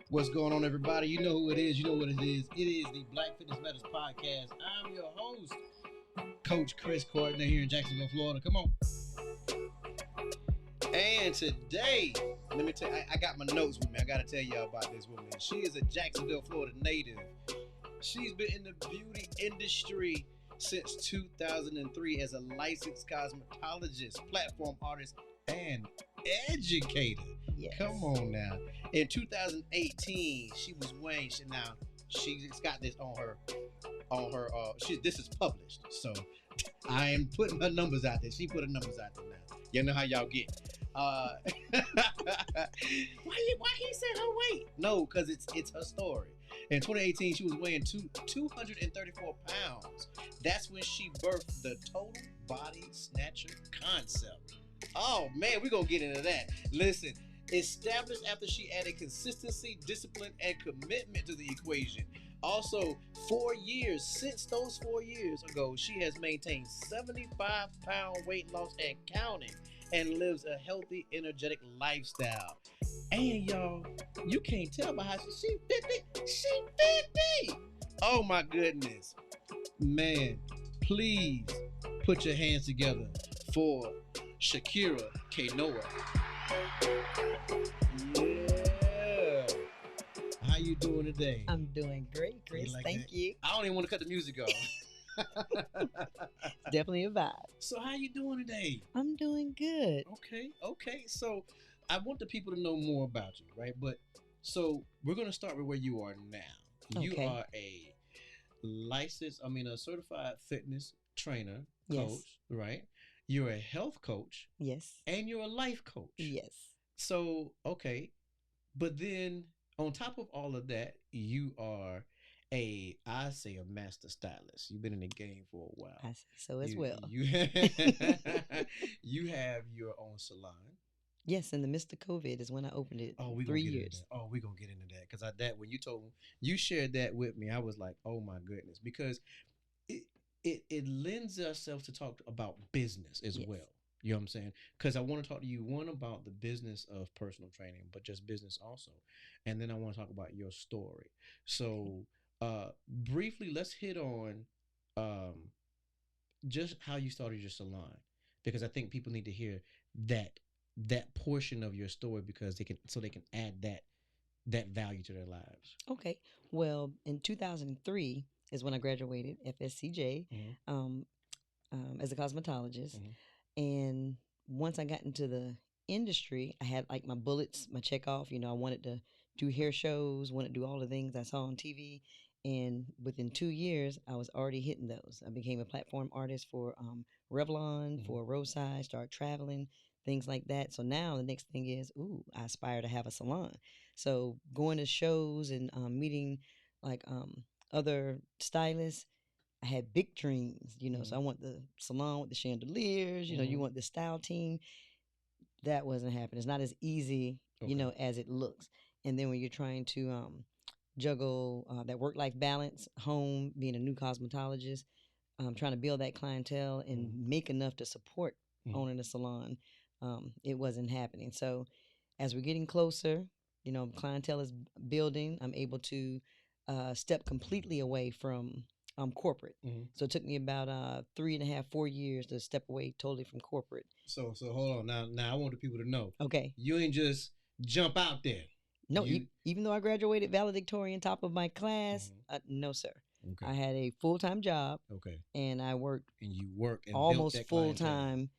What's going on, everybody? You know who it is. You know what it is. It is the Black Fitness Matters podcast. I'm your host, Coach Chris Courtney here in Jacksonville, Florida. Come on. And today, let me tell you, I got my notes with me. I got to tell y'all about this woman. She is a Jacksonville, Florida native. She's been in the beauty industry since 2003 as a licensed cosmetologist, platform artist, and educator. Yes. Come on now. In 2018, she was weighing. Now she's got this on her. This is published, so I am putting her numbers out there. She put her numbers out there now. You know how y'all get. Why he said her weight? No, because it's her story. In 2018, she was weighing 234 pounds. That's when she birthed the Total Body Snatcher concept. Oh man, we're gonna get into that. Listen, established after she added consistency, discipline, and commitment to the equation. Also, 4 years since those 4 years ago, she has maintained 75-pound weight loss and counting, and lives a healthy, energetic lifestyle. And y'all, you can't tell by how she 50. She 50. Oh my goodness, man! Please put your hands together for Shakira, Keynoa. Yeah. How you doing today? I'm doing great, Chris. Like Thank that? you. I don't even want to cut the music off. It's definitely a vibe. So how you doing today? I'm doing good. Okay. So I want the people to know more about you, right? But so we're gonna start with where you are now. You Okay. are a certified fitness trainer, Yes. coach, right? You're a health coach Yes. and you're a life coach. Yes. So, okay. But then on top of all of that, you are a master stylist. You've been in the game for a while. I say so as well. You have your own salon. Yes, in the midst of COVID is when I opened it. Oh, 3 years. We're gonna get into that because when you shared that with me, I was like, oh my goodness, because it lends ourselves to talk about business as Yes. well. You know what I'm saying? Because I want to talk to you one about the business of personal training, but just business also, and then I want to talk about your story. So, briefly, let's hit on just how you started your salon, because I think people need to hear that portion of your story because they can add that value to their lives. Okay. Well, in 2003 is when I graduated FSCJ as a cosmetologist. And once I got into the industry, I had like my bullets, my check off. I wanted to do hair shows, wanted to do all the things I saw on TV. And within 2 years, I was already hitting those. I became a platform artist for Revlon, for Roadside, started traveling, things like that. So now the next thing is, I aspire to have a salon. So going to shows and meeting like other stylists, I had big dreams, so I want the salon with the chandeliers, you want the style team. That wasn't happening. It's not as easy, as it looks. And then when you're trying to juggle that work-life balance, home, being a new cosmetologist, trying to build that clientele and make enough to support owning a salon, it wasn't happening. So as we're getting closer, clientele is building. I'm able to step completely away from corporate. So it took me about 3.5, 4 years to step away totally from corporate. So hold on. Now I want the people to know. Okay. You ain't just jump out there. No, even though I graduated valedictorian, top of my class, no, sir. Okay. I had a full-time job. Okay. And I worked. And you worked and almost full-time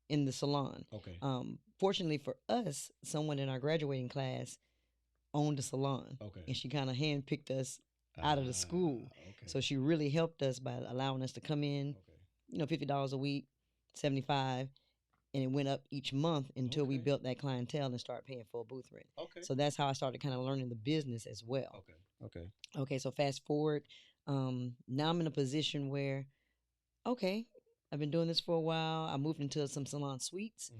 in the salon. Okay. Fortunately for us, someone in our graduating class owned a salon. Okay. And she kind of handpicked us out of the school. Okay. So she really helped us by allowing us to come in, $50 a week, $75, and it went up each month until we built that clientele and started paying full booth rent. Okay. So that's how I started kind of learning the business as well. Okay. So fast forward, now I'm in a position where, I've been doing this for a while. I moved into some salon suites.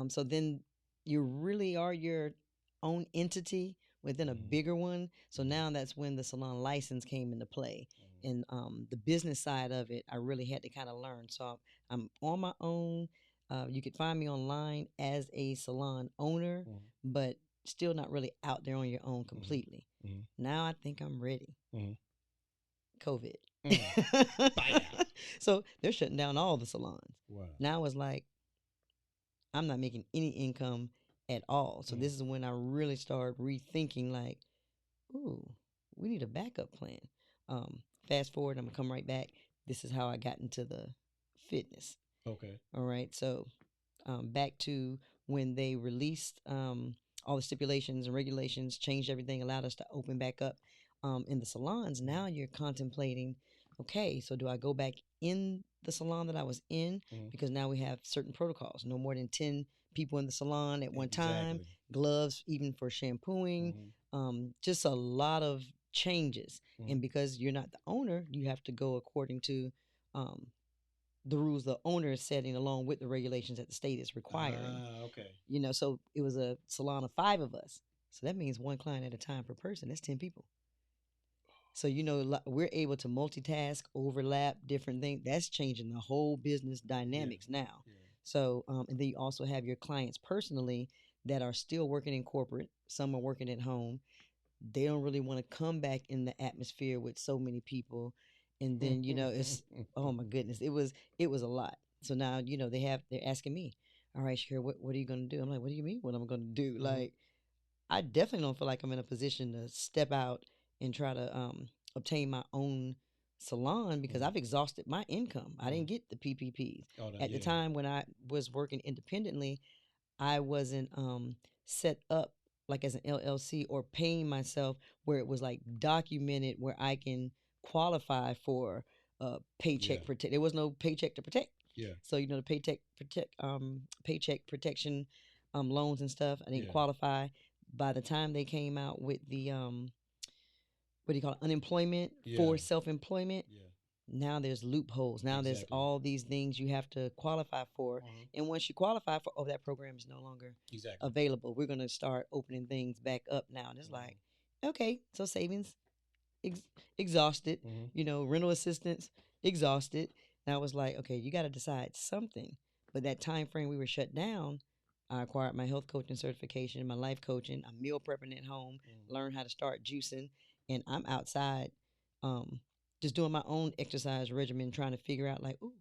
So then you really are your own entity within a bigger one. So now that's when the salon license came into play. And the business side of it, I really had to kind of learn. So I'm on my own. You could find me online as a salon owner, but still not really out there on your own completely. Now I think I'm ready. COVID. So they're shutting down all the salons. Wow. Now it's like I'm not making any income at all. So this is when I really started rethinking, like, ooh, we need a backup plan. Fast forward, I'm gonna come right back. This is how I got into the fitness. Okay. All right. So back to when they released all the stipulations and regulations, changed everything, allowed us to open back up in the salons. Now you're contemplating, okay, so do I go back in the salon that I was in? Because now we have certain protocols. No more than 10 people in the salon at one time. Gloves, even for shampooing. Just a lot of changes. And because you're not the owner, you have to go according to the rules the owner is setting along with the regulations that the state is requiring. Okay. You know, so it was a salon of 5 of us. So that means 1 client at a time per person. That's 10 people. So, you know, we're able to multitask, overlap different things. That's changing the whole business dynamics now. Yeah. So, and then you also have your clients personally that are still working in corporate. Some are working at home. They don't really want to come back in the atmosphere with so many people. And then, you know, it's, oh my goodness, it was a lot. So now, you know, they're asking me, all right, Shakira, what are you going to do? I'm like, what do you mean what I'm going to do? Like, I definitely don't feel like I'm in a position to step out and try to obtain my own salon because I've exhausted my income. I didn't get the PPPs. At the time when I was working independently, I wasn't set up like as an LLC or paying myself where it was like documented where I can qualify for paycheck protect. There was no paycheck to protect. Yeah. So you know the paycheck protection loans and stuff. I didn't qualify. By the time they came out with the what do you call it, unemployment for self-employment, now there's loopholes. Now there's all these things you have to qualify for. And once you qualify for, that program is no longer available. We're going to start opening things back up now. And it's like, okay, so savings exhausted, you know, rental assistance exhausted. Now it's like, okay, you got to decide something. But that time frame we were shut down, I acquired my health coaching certification, my life coaching. I'm meal prepping at home, learn how to start juicing, and I'm outside just doing my own exercise regimen, trying to figure out like, ooh,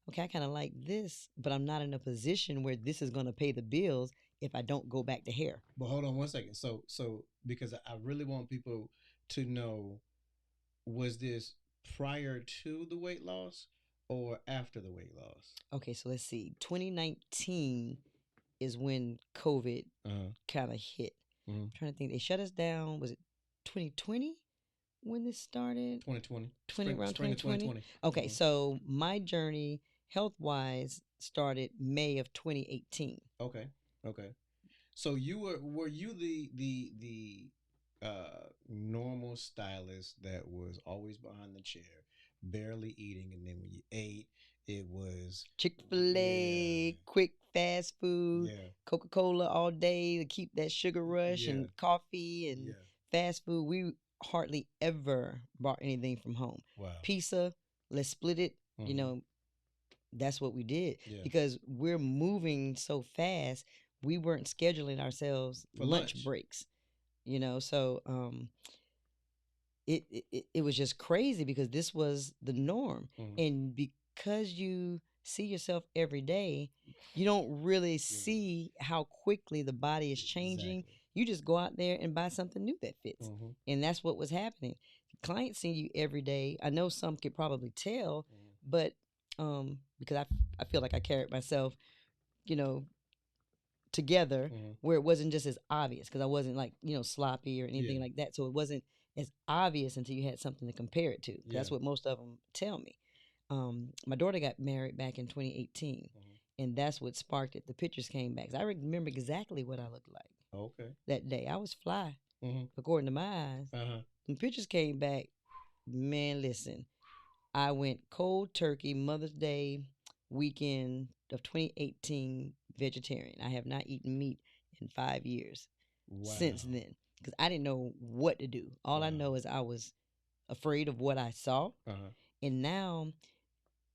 okay, I kind of like this, but I'm not in a position where this is going to pay the bills if I don't go back to hair. But hold on one second. So because I really want people to know, was this prior to the weight loss or after the weight loss? Okay, so let's see. 2019 is when COVID kind of hit. I'm trying to think. They shut us down. Was it 2020 when this started? 2020. Around 2020. Okay, so my journey health-wise started May of 2018. Okay. So were you the normal stylist that was always behind the chair, barely eating, and then when you ate, it was Chick-fil-A, quick fast food, Coca-Cola all day to keep that sugar rush, and coffee and fast food. We hardly ever bought anything from home. Wow. Pizza, let's split it. You know, that's what we did because we're moving so fast. We weren't scheduling ourselves for lunch breaks. You know, so it was just crazy because this was the norm, and because you see yourself every day, you don't really see how quickly the body is changing. You just go out there and buy something new that fits, and that's what was happening. Clients see you every day. I know some could probably tell, but because I feel like I carried myself, you know, together where it wasn't just as obvious because I wasn't like, you know, sloppy or anything like that. So it wasn't as obvious until you had something to compare it to. That's what most of them tell me. My daughter got married back in 2018, and that's what sparked it. The pictures came back. I remember exactly what I looked like. Okay. That day. I was fly, according to my eyes. The pictures came back. Man, listen. I went cold turkey Mother's Day weekend of 2018 vegetarian. I have not eaten meat in 5 years since then because I didn't know what to do. All I know is I was afraid of what I saw. And now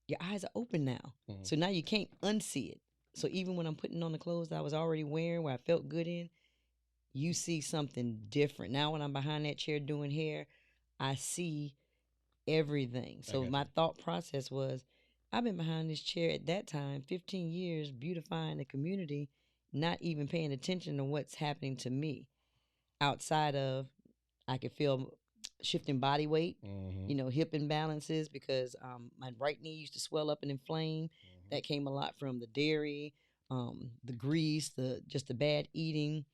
your eyes are open now. So now you can't unsee it. So even when I'm putting on the clothes that I was already wearing where I felt good in, you see something different. Now when I'm behind that chair doing hair, I see everything. So my thought process was, I've been behind this chair at that time 15 years beautifying the community, not even paying attention to what's happening to me outside of I could feel shifting body weight, hip imbalances, because my right knee used to swell up and inflame. That came a lot from the dairy, the grease, just the bad eating,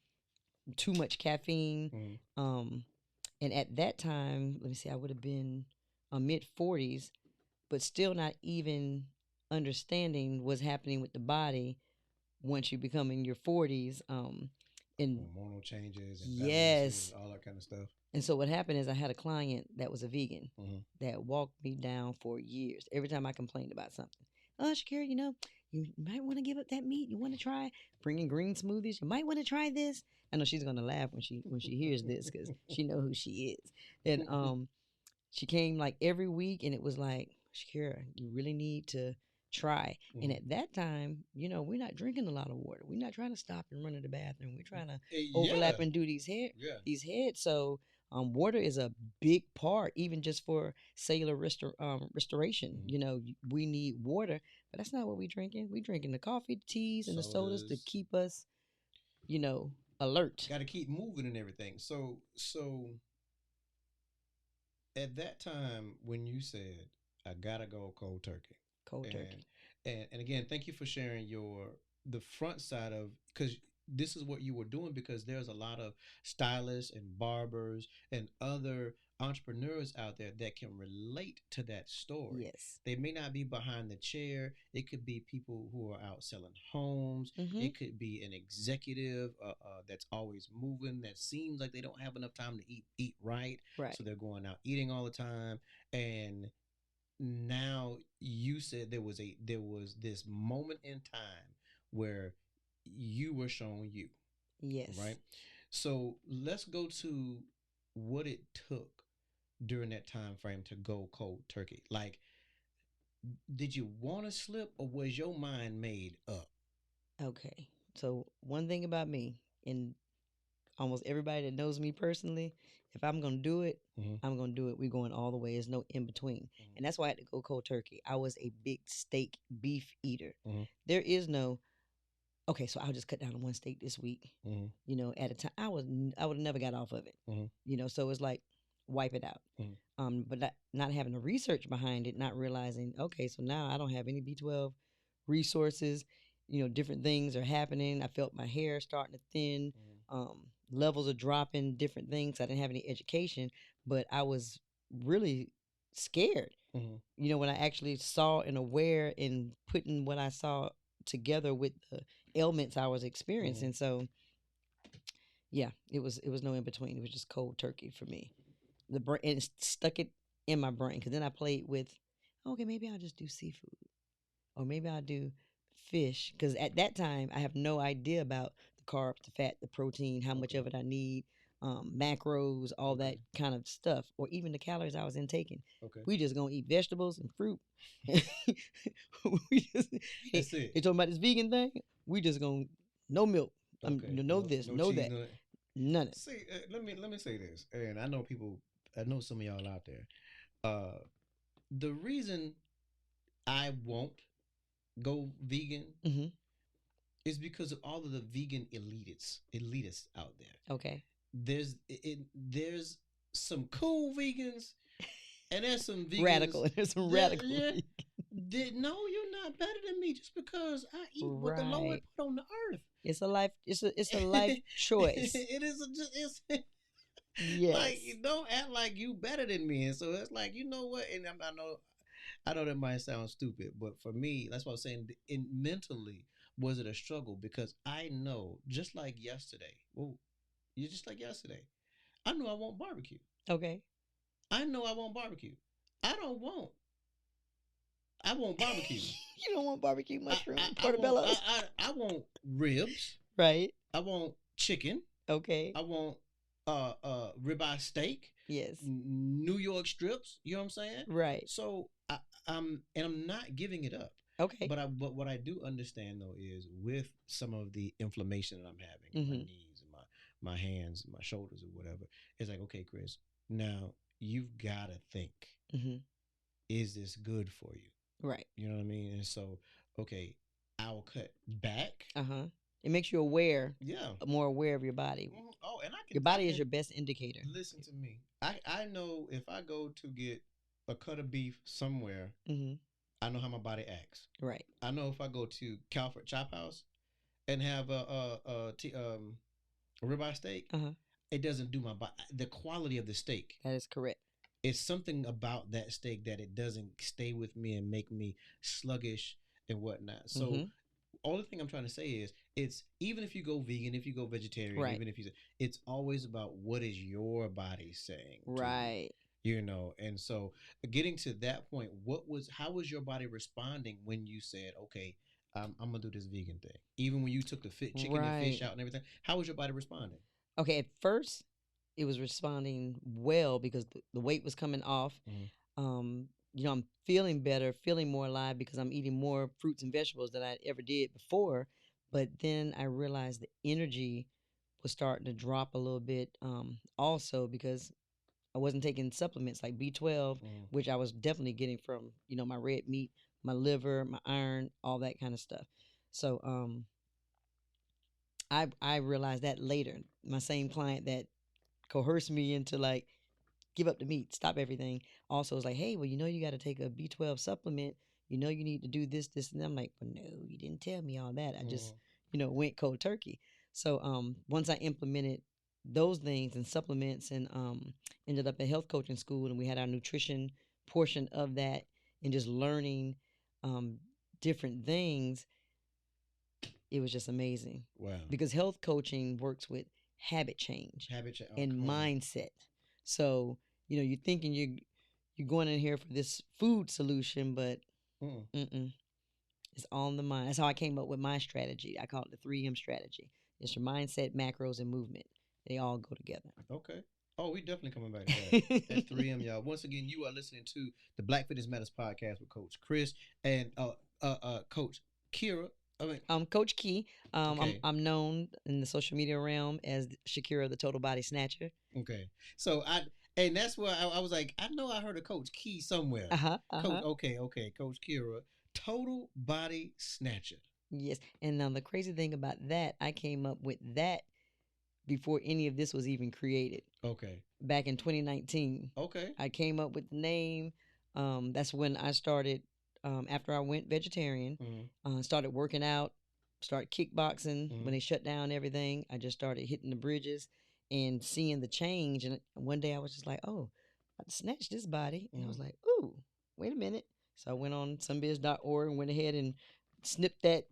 too much caffeine. And at that time, let me see, I would have been mid 40s, but still not even understanding what's happening with the body once you become in your 40s. And hormonal changes and yes, all that kind of stuff. And so what happened is I had a client that was a vegan that walked me down for years. Every time I complained about something, Shakira, you might want to give up that meat. You want to try bringing green smoothies. You might want to try this. I know she's gonna laugh when she hears this because she know who she is. And she came like every week, and it was like, Shakira, you really need to try. And at that time, we're not drinking a lot of water. We're not trying to stop and run to the bathroom. We're trying to overlap and do these heads. So water is a big part, even just for cellular restoration. We need water, but that's not what we're drinking. We're drinking the coffee, the teas, and the sodas to keep us, alert. Got to keep moving and everything. So at that time when you said, I gotta go cold turkey. And again, thank you for sharing the front side of, because this is what you were doing, because there's a lot of stylists and barbers and other entrepreneurs out there that can relate to that story. Yes. They may not be behind the chair. It could be people who are out selling homes. It could be an executive that's always moving, that seems like they don't have enough time to eat right. So they're going out eating all the time. And now you said there was this moment in time where you were showing you. Yes. Right. So let's go to what it took during that time frame to go cold turkey. Like, did you want to slip, or was your mind made up? Okay. So one thing about me, and almost everybody that knows me personally, if I'm going to do it, I'm going to do it. We're going all the way. There's no in between. And that's why I had to go cold turkey. I was a big steak beef eater. There is no, okay, so I'll just cut down to one steak this week, at a time. I would have never got off of it, so it's like, wipe it out. But not having the research behind it, not realizing, okay, so now I don't have any B12 resources, different things are happening. I felt my hair starting to thin. Levels are dropping, different things. I didn't have any education, but I was really scared. When I actually saw and aware and putting what I saw together with the ailments I was experiencing. So yeah, it was no in between. It was just cold turkey for me. The brain, and it stuck it in my brain, because then I played with, okay, maybe I'll just do seafood, or maybe I'll do fish, because at that time I have no idea about the carbs, the fat, the protein, how much of it I need, macros, all that kind of stuff, or even the calories I was intaking. We just gonna eat vegetables and fruit. That's it. They talking about this vegan thing. We just gonna no milk. No this, no cheese, that, none of it. See, let me say this, and I know some of y'all out there. The reason I won't go vegan is because of all of the vegan elitists out there. Okay. There's some cool vegans, and there's some vegans radical. There's some radical. No, you're not better than me just because I eat what the Lord put on the earth. It's a life. It's a life choice. It is. It's yes. Like, you don't act like you better than me, and so it's like, you know what? And I know that might sound stupid, but for me, that's what I was saying. Mentally, was it a struggle? Because I know, just like yesterday. Well, you're just like yesterday. I know I want barbecue. Okay. I know I want barbecue. I want barbecue. You don't want barbecue mushroom, portobello. I want ribs. Right. I want chicken. Okay. I want ribeye steak. Yes. New York strips. You know what I'm saying? Right. So I'm not giving it up. Okay. But what I do understand though is, with some of the inflammation that I'm having in my knees and my hands, my shoulders, or whatever. It's like, okay, Chris, now you've got to think, is this good for you? Right. You know what I mean? And so, okay, I'll cut back. It makes you aware. Yeah. More aware of your body. Oh, and your body is your best indicator. Listen to me. I know if I go to get a cut of beef somewhere, I know how my body acts. Right. I know if I go to Calford Chop House and have a ribeye steak, it doesn't do my body. The quality of the steak. That is correct. It's something about that steak that it doesn't stay with me and make me sluggish and whatnot. So, only thing I'm trying to say is, it's even if you go vegan, if you go vegetarian, right. even if you, it's always about what is your body saying. Right. You know, and so getting to that point, how was your body responding when you said, okay, I'm gonna do this vegan thing? Even when you took the chicken and fish out and everything, how was your body responding? Okay, at first it was responding well because the weight was coming off. You know, I'm feeling better, feeling more alive because I'm eating more fruits and vegetables than I ever did before. But then I realized the energy was starting to drop a little bit, also because I wasn't taking supplements like B12, which I was definitely getting from, you know, my red meat, my liver, my iron, all that kind of stuff. So I realized that later. My same client that coerced me into like, give up the meat, stop everything, also was like, hey, well, you know, you got to take a B12 supplement. You know, you need to do this, and I'm like, well, no, you didn't tell me all that. I just, you know, went cold turkey. So once I implemented those things and supplements and ended up at health coaching school, and we had our nutrition portion of that and just learning different things, it was just amazing. Wow. Because health coaching works with habit change and mindset. So, you know, you're thinking you're going in here for this food solution, but it's all in the mind. That's how I came up with my strategy. I call it the 3M strategy. It's your mindset, macros, and movement. They all go together. Okay. Oh, we definitely coming back to that. That's 3M, y'all. Once again, you are listening to the Black Fitness Matters podcast with Coach Chris and Coach Kira. I'm Coach Key. Okay. I'm known in the social media realm as Shakira, the Total Body Snatcher. Okay. So and that's where I was like, I know I heard of Coach Key somewhere. Coach, okay. Coach Kira, Total Body Snatcher. Yes. And the crazy thing about that, I came up with that before any of this was even created. Okay. Back in 2019. Okay. I came up with the name. That's when I started. After I went vegetarian, started working out, started kickboxing. When they shut down everything, I just started hitting the bridges and seeing the change. And one day I was just like, oh, I snatched this body. And I was like, ooh, wait a minute. So I went on somebiz.org and went ahead and snipped that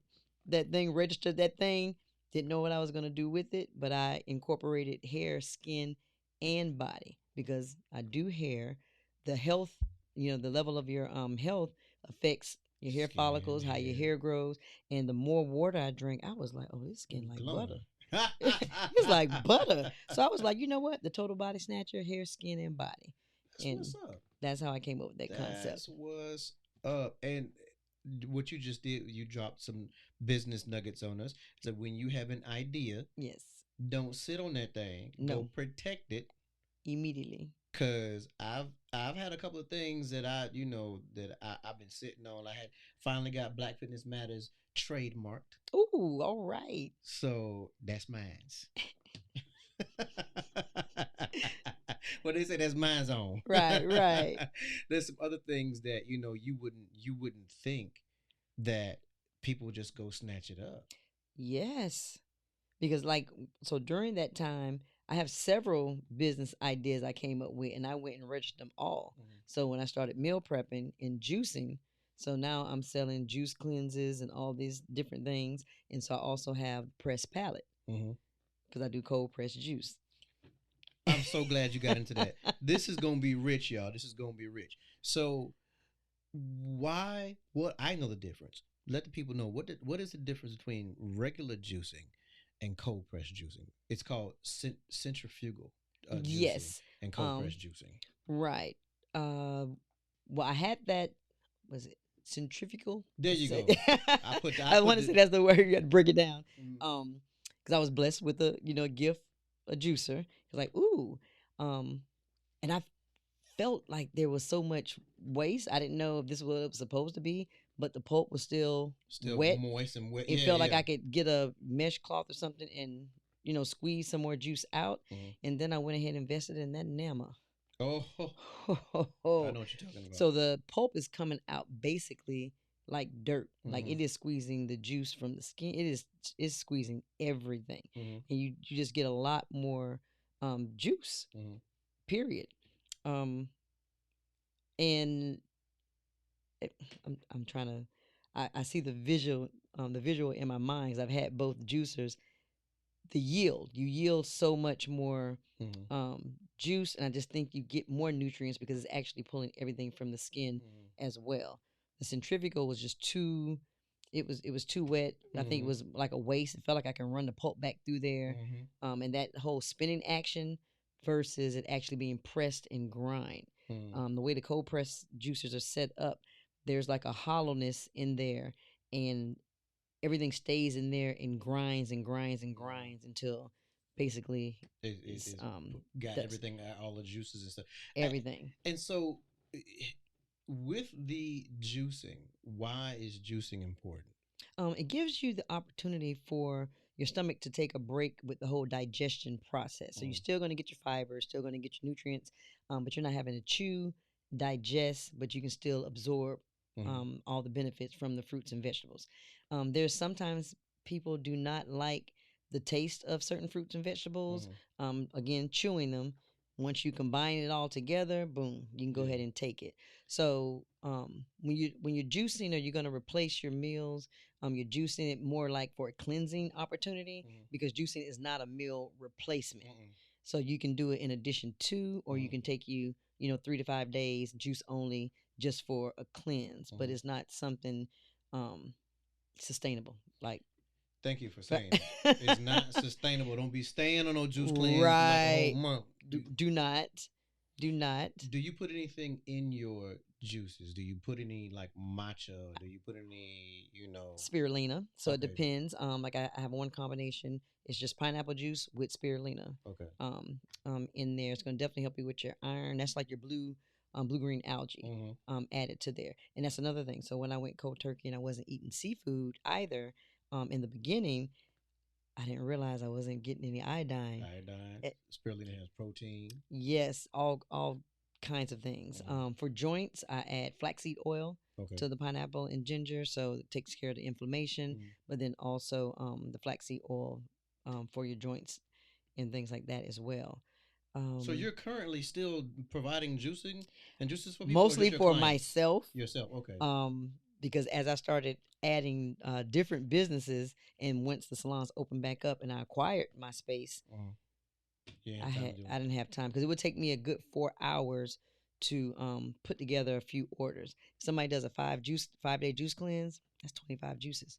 thing, registered that thing. Didn't know what I was going to do with it, but I incorporated hair, skin, and body because I do hair. The health, you know, the level of your health affects your hair follicles, how your hair grows. And the more water I drink, I was like, oh, this skin like butter. It's like butter. So I was like, you know what? The Total Body Snatcher, hair, skin, and body. That's what's up. That's how I came up with that concept. That's what's up. And what you just did, you dropped some business nuggets on us. So when you have an idea, yes, don't sit on that thing. No. Go protect it immediately. Cause I've had a couple of things that I've been sitting on. I had finally got Black Fitness Matters trademarked. Ooh, all right. So that's mine. Well, they say that's mine's on. Right. There's some other things that you wouldn't think that people just go snatch it up. Yes, because so during that time, I have several business ideas I came up with, and I went and registered them all. So when I started meal prepping and juicing, so now I'm selling juice cleanses and all these different things, and so I also have pressed palate because I do cold pressed juice. I'm so glad you got into that. This is gonna be rich, y'all. This is gonna be rich. So why? What I know the difference. Let the people know what is the difference between regular juicing and cold press juicing. It's called centrifugal juicing. Yes, and cold press juicing. Right. Well, I had that. Was it centrifugal? There you go. I want to say that's the word. You got to break it down. Because I was blessed with a gift a juicer. He's like, ooh, and I felt like there was so much waste. I didn't know if this was what it was supposed to be, but the pulp was still wet, moist and wet. It felt like I could get a mesh cloth or something and squeeze some more juice out. And then I went ahead and invested in that Nama. Oh, I know what you're talking about. So the pulp is coming out basically like dirt. Like it is squeezing the juice from the skin. It's squeezing everything, and you just get a lot more juice. Period. And I'm trying to. I see the visual in my mind, 'cause I've had both juicers. The yield, you yield so much more juice, and I just think you get more nutrients because it's actually pulling everything from the skin as well. The centrifugal was just too. It was too wet. I think it was like a waste. It felt like I can run the pulp back through there, and that whole spinning action versus it actually being pressed and grind. The way the cold press juicers are set up, there's like a hollowness in there, and everything stays in there and grinds and grinds and grinds until basically it's got everything, all the juices and stuff. Everything. And so, with the juicing, why is juicing important? It gives you the opportunity for your stomach to take a break with the whole digestion process. So you're still going to get your fiber, still going to get your nutrients, but you're not having to chew, digest, but you can still absorb all the benefits from the fruits and vegetables. There's sometimes people do not like the taste of certain fruits and vegetables. Again, chewing them. Once you combine it all together, boom, you can go ahead and take it. So when you're juicing, or you're going to replace your meals, you're juicing it more like for a cleansing opportunity, because juicing is not a meal replacement. So you can do it in addition to, or you can take 3 to 5 days juice only just for a cleanse, but it's not something sustainable. Like, thank you for saying that. It's not sustainable. Don't be staying on no juice cleanse right. like a whole month. Do not. Do you put anything in your juices? Do you put any like matcha? Do you put any, spirulina? So it depends. Like I have one combination. It's just pineapple juice with spirulina. Okay. In there, it's going to definitely help you with your iron. That's like your blue-green algae added to there. And that's another thing. So when I went cold turkey and I wasn't eating seafood either, in the beginning, I didn't realize I wasn't getting any iodine. Spirulina has protein. Yes, all kinds of things. For joints, I add flaxseed oil to the pineapple and ginger, so it takes care of the inflammation. But then also the flaxseed oil for your joints and things like that as well. So you're currently still providing juicing and juices for people? Mostly for myself. Yourself, okay. Because as I started adding different businesses, and once the salons opened back up and I acquired my space, I didn't have time, because it would take me a good 4 hours to put together a few orders. If somebody does a 5-day juice cleanse, that's 25 juices.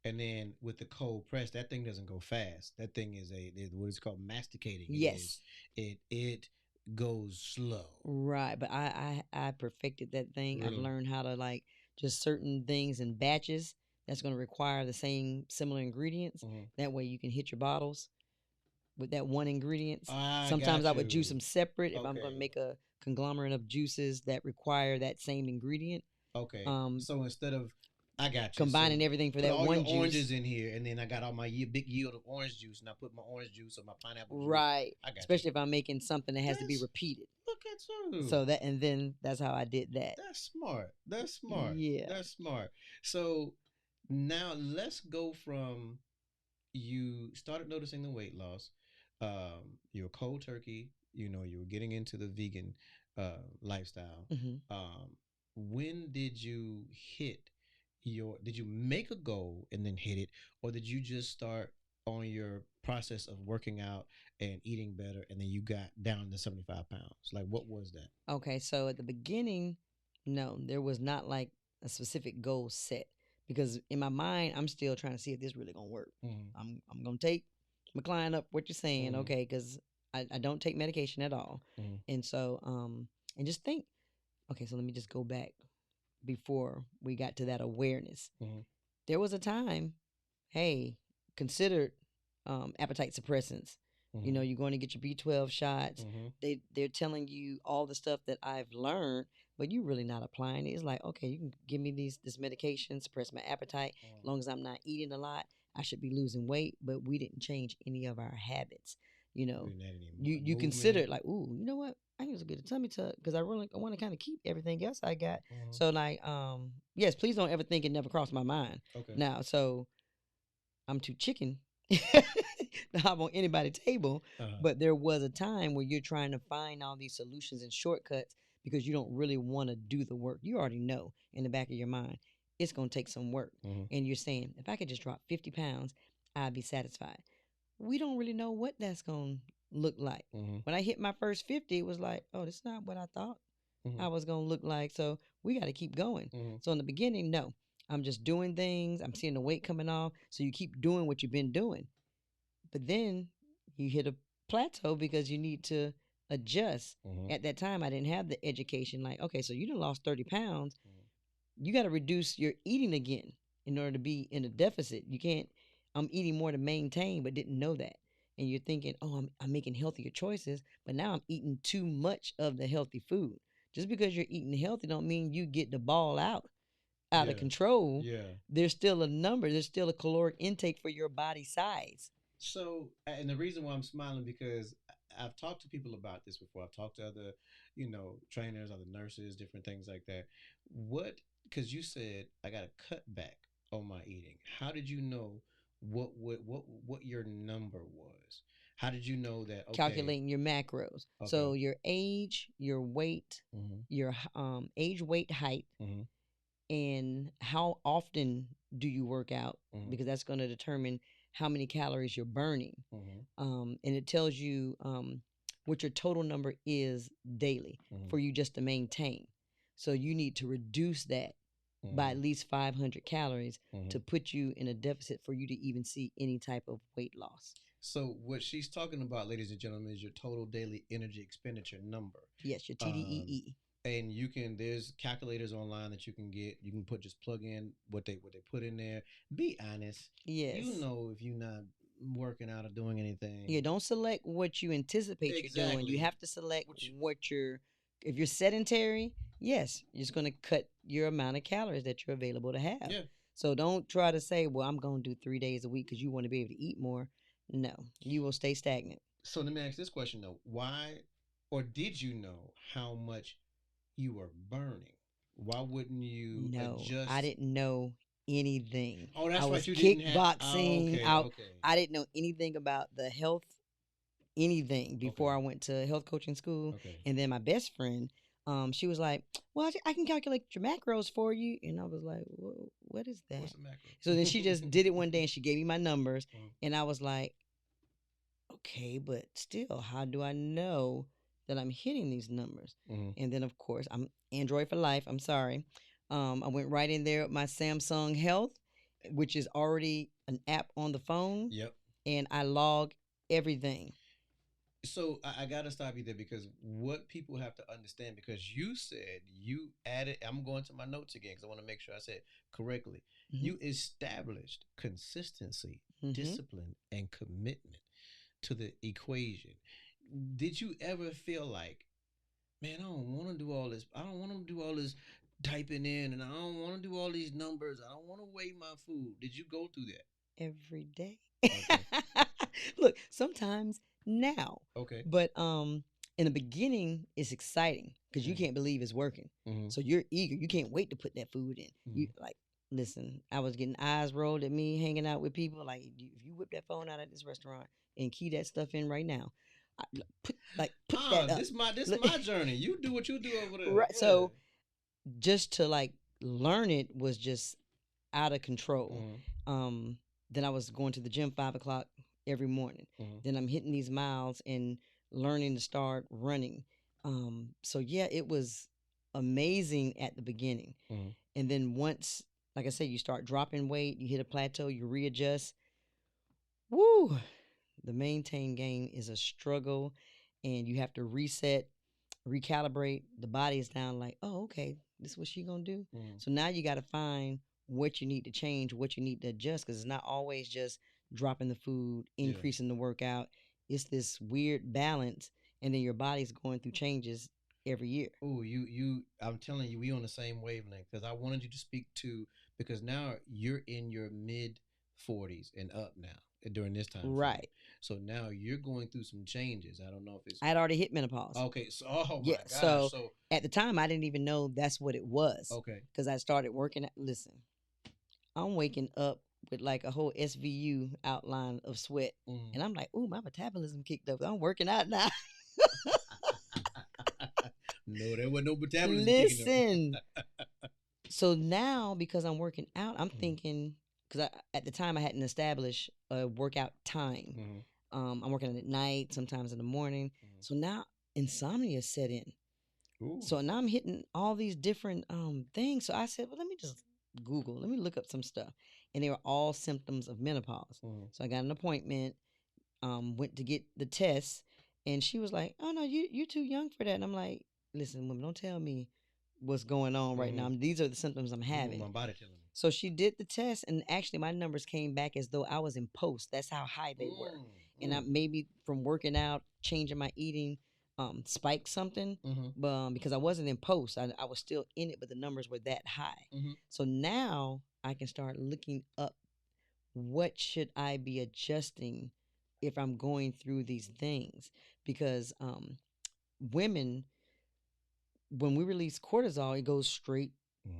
And then with the cold press, that thing doesn't go fast. That thing is what is called masticating. Yes. It goes slow. Right, but I perfected that thing. Really? I've learned how to just certain things in batches that's going to require the same similar ingredients. That way you can hit your bottles with that one ingredient. Sometimes I would juice them separate if I'm going to make a conglomerate of juices that require that same ingredient. Okay. So instead of combining everything for that all one your juice. Oranges in here, and then I got all my big yield of orange juice, and I put my orange juice or my pineapple juice. Right. Especially if I'm making something that has to be repeated. Look at you. So that's how I did that. That's smart. Yeah. That's smart. So now let's go from you started noticing the weight loss. You were cold turkey. You were getting into the vegan lifestyle. When did you hit did you make a goal and then hit it, or did you just start on your process of working out and eating better, and then you got down to 75 pounds? Like, what was that? Okay, so at the beginning, no, there was not like a specific goal set, because in my mind, I'm still trying to see if this really gonna work. I'm gonna take my client up what you're saying, okay, because I don't take medication at all, and so and just think, okay, so let me just go back before we got to that awareness. There was a time, hey, considered appetite suppressants, You know, you're going to get your B12 shots. They're telling you all the stuff that I've learned, but you're really not applying it. It's like, okay, you can give me this medication, suppress my appetite. As long as I'm not eating a lot, I should be losing weight. But we didn't change any of our habits. You know, you consider it like, ooh, you know what? I can just get a tummy tuck because I want to kind of keep everything else I got. So like, yes, please don't ever think it never crossed my mind. Okay. Now, so I'm too chicken to hop on anybody's table, but there was a time where you're trying to find all these solutions and shortcuts because you don't really want to do the work. You already know in the back of your mind it's going to take some work, and you're saying, if I could just drop 50 pounds, I'd be satisfied. We don't really know what that's going to look like. When I hit my first 50, it was like, oh, this is not what I thought I was going to look like. So we got to keep going. So in the beginning, no, I'm just doing things. I'm seeing the weight coming off. So you keep doing what you've been doing. But then you hit a plateau because you need to adjust. At that time, I didn't have the education. Like, okay, so you done lost 30 pounds. You got to reduce your eating again in order to be in a deficit. You can't, I'm eating more to maintain, but didn't know that. And you're thinking, oh, I'm making healthier choices, but now I'm eating too much of the healthy food. Just because you're eating healthy don't mean you get the ball out of control. There's still a number. There's still a caloric intake for your body size. So, and the reason why I'm smiling because I've talked to people about this before. I've talked to other, trainers, other nurses, different things like that. Because you said I got to cut back on my eating. How did you know what your number was? How did you know that? Okay, calculating your macros. Okay. So your age, your weight, your age, weight, height, and how often do you work out? Because that's going to determine how many calories you're burning. And it tells you what your total number is daily for you just to maintain. So you need to reduce that by at least 500 calories to put you in a deficit for you to even see any type of weight loss. So what she's talking about, ladies and gentlemen, is your total daily energy expenditure number. Yes, your TDEE. And there's calculators online that you can get. You can just plug in what they put in there. Be honest. Yes. You know if you're not working out or doing anything. Yeah, don't select what you anticipate you're doing. You have to select if you're sedentary, yes, you're just going to cut your amount of calories that you're available to have. Yeah. So don't try to say, well, I'm going to do 3 days a week because you want to be able to eat more. No, you will stay stagnant. So let me ask this question though. Why, or did you know how much you were burning? Why wouldn't you adjust? I didn't know anything. Oh, that's right. You kickboxing. Didn't have. Okay. I didn't know anything about the health, anything before I went to health coaching school. Okay. And then my best friend, she was like, well, I can calculate your macros for you. And I was like, what is that? What's a macro? So then she just did it one day and she gave me my numbers. And I was like, okay, but still, how do I know that I'm hitting these numbers? And then, of course, I'm Android for life. I'm sorry. I went right in there with my Samsung Health, which is already an app on the phone. Yep. And I log everything. So I got to stop you there because what people have to understand, because you said you added, I'm going to my notes again because I want to make sure I said correctly. You established consistency, discipline, and commitment to the equation. Did you ever feel like, man, I don't want to do all this. I don't want to do all this typing in, and I don't want to do all these numbers. I don't want to weigh my food. Did you go through that? Every day. Okay. Look, sometimes now. Okay. But in the beginning, it's exciting because you can't believe it's working. So you're eager. You can't wait to put that food in. You like, listen, I was getting eyes rolled at me hanging out with people. Like, if you whip that phone out at this restaurant and key that stuff in right now, put that up. This my journey. You do what you do over there. Right. Yeah. So just to like learn it was just out of control. Then I was going to the gym 5 o'clock every morning. Then I'm hitting these miles and learning to start running. So yeah, it was amazing at the beginning. And then once, like I said, you start dropping weight, you hit a plateau, you readjust. Woo! The maintain game is a struggle, and you have to reset, recalibrate. The body is down like, oh, okay, this is what she gonna do. So now you got to find what you need to change, what you need to adjust, because it's not always just dropping the food, increasing the workout. it's this weird balance, and then your body's going through changes every year. Oh, I'm telling you, we on the same wavelength because I wanted you to speak to because now you're in your mid 40s and up now during this time frame. Right. So now you're going through some changes. I don't know if it's I had already hit menopause. okay. So, oh Yeah. my gosh. So So at the time, I didn't even know that's what it was. okay. Because I started working. Listen, I'm waking up with like a whole SVU outline of sweat, and I'm like, ooh, my metabolism kicked up. I'm working out now. No, there was no metabolism. Listen. So now, because I'm working out, I'm thinking, because at the time I hadn't established a workout time. I'm working at night, sometimes in the morning. So now insomnia set in. Ooh. So now I'm hitting all these different things. So I said, well, let me just let me look up some stuff. And they were all symptoms of menopause. So I got an appointment, went to get the test, and she was like, oh, no, you're too young for that. And I'm like, listen, women, don't tell me what's going on right now. These are the symptoms I'm having. My body telling me. So she did the test, and actually my numbers came back as though I was in post. That's how high they were. And I maybe from working out, changing my eating, spiked something, because I wasn't in post. I was still in it, but the numbers were that high. So now I can start looking up what should I be adjusting if I'm going through these things. Because women, when we release cortisol, it goes straight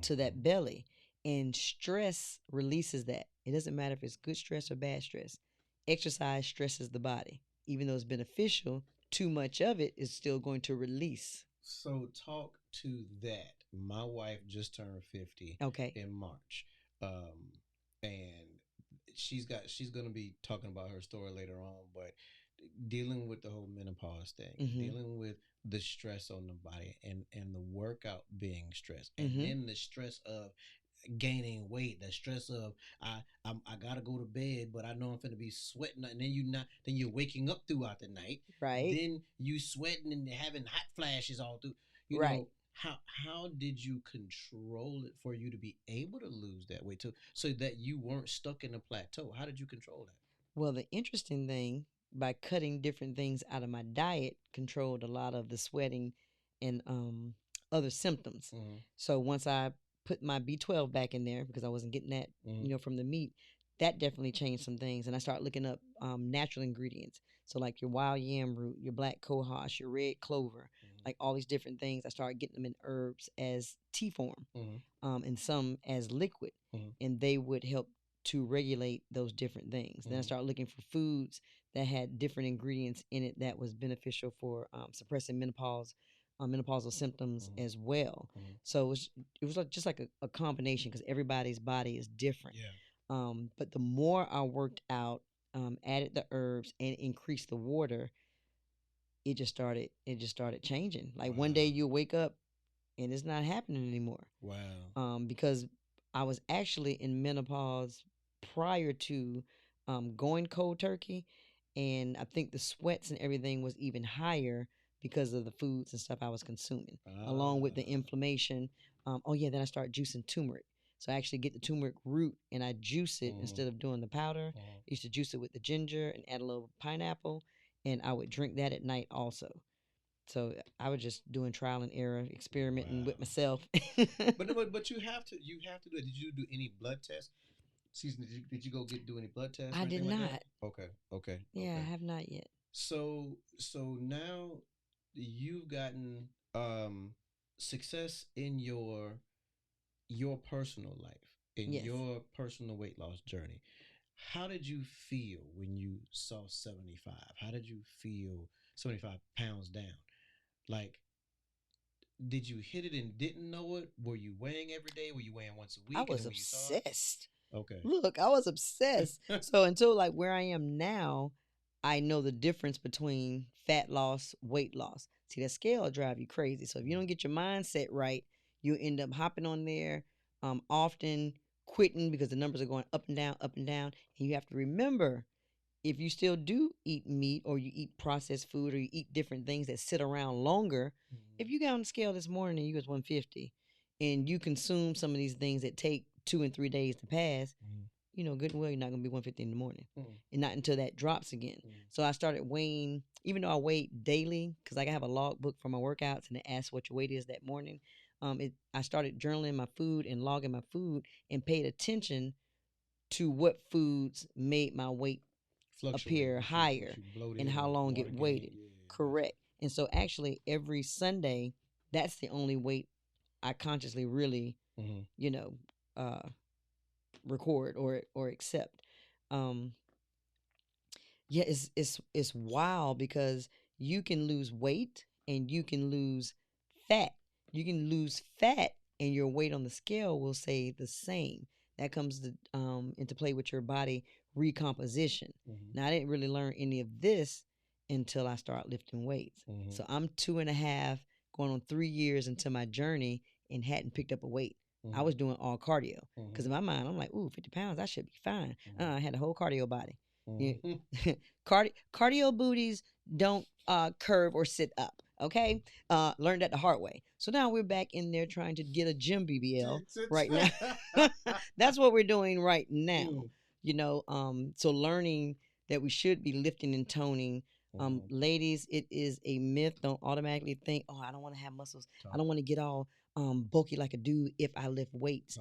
to that belly. And stress releases that. It doesn't matter if it's good stress or bad stress. Exercise stresses the body. Even though it's beneficial, too much of it is still going to release. So talk to that. My wife just turned 50 in March. And she's going to be talking about her story later on, but dealing with the whole menopause thing, dealing with the stress on the body and the workout being stressed, and then the stress of gaining weight, the stress of I gotta go to bed, but I know I'm finna be sweating, and then you're waking up throughout the night, right? Then you sweating and having hot flashes all through. You know, how did you control it for you to be able to lose that weight too, so that you weren't stuck in a plateau? How did you control that? Well, the interesting thing, by cutting different things out of my diet, controlled a lot of the sweating and other symptoms. So once I put my B12 back in there, because I wasn't getting that, from the meat, that definitely changed some things. And I started looking up natural ingredients. So like your wild yam root, your black cohosh, your red clover, like all these different things. I started getting them in herbs as tea form, and some as liquid, and they would help to regulate those different things. Then I started looking for foods that had different ingredients in it that was beneficial for suppressing menopausal symptoms as well. So it was like just like a combination, because everybody's body is different. But the more I worked out, added the herbs and increased the water, it just started changing. Like one day you wake up and it's not happening anymore. Wow. Because I was actually in menopause prior to going cold turkey, and I think the sweats and everything was even higher because of the foods and stuff I was consuming, along with the inflammation. Then I started juicing turmeric. So I actually get the turmeric root and I juice it instead of doing the powder. I used to juice it with the ginger and add a little pineapple, and I would drink that at night also. So I was just doing trial and error, experimenting with myself. but you have to do it. Did you do any blood tests? Excuse me, did you go do any blood tests? I did not. Like okay. Yeah, I have not yet. So now you've gotten success in your personal life, in your personal weight loss journey. How did you feel when you saw 75? How did you feel 75 pounds down? Like, did you hit it and didn't know it? Were you weighing every day? Were you weighing once a week? I was obsessed. Okay. Look, I was obsessed. So until like where I am now, I know the difference between fat loss, weight loss. See, that scale will drive you crazy. So if you don't get your mindset right, you end up hopping on there, often quitting because the numbers are going up and down, up and down. And you have to remember, if you still do eat meat or you eat processed food or you eat different things that sit around longer, if you got on the scale this morning and you was 150 and you consume some of these things that take 2 and 3 days to pass, you know good and well you're not gonna be 150 in the morning, and not until that drops again. So I started weighing, even though I weigh daily, because like I have a logbook for my workouts and it asks what your weight is that morning. I started journaling my food and logging my food and paid attention to what foods made my weight appear higher and how long it waited. Correct. And so actually every Sunday, that's the only weight I consciously really, you know, record or accept. Yeah, it's wild because you can lose weight and you can lose fat. You can lose fat and your weight on the scale will stay the same. That comes into play with your body recomposition. Now, I didn't really learn any of this until I started lifting weights. So I'm 2.5, going on 3 years into my journey and hadn't picked up a weight. I was doing all cardio because in my mind, I'm like, ooh, 50 pounds, I should be fine. I had a whole cardio body. Yeah. Cardio booties don't curve or sit up. Okay, learned that the hard way. So now we're back in there trying to get a gym BBL right now. That's what we're doing right now. You know, so learning that we should be lifting and toning. Ladies, it is a myth. Don't automatically think, oh, I don't want to have muscles. I don't want to get all bulky like a dude if I lift weights.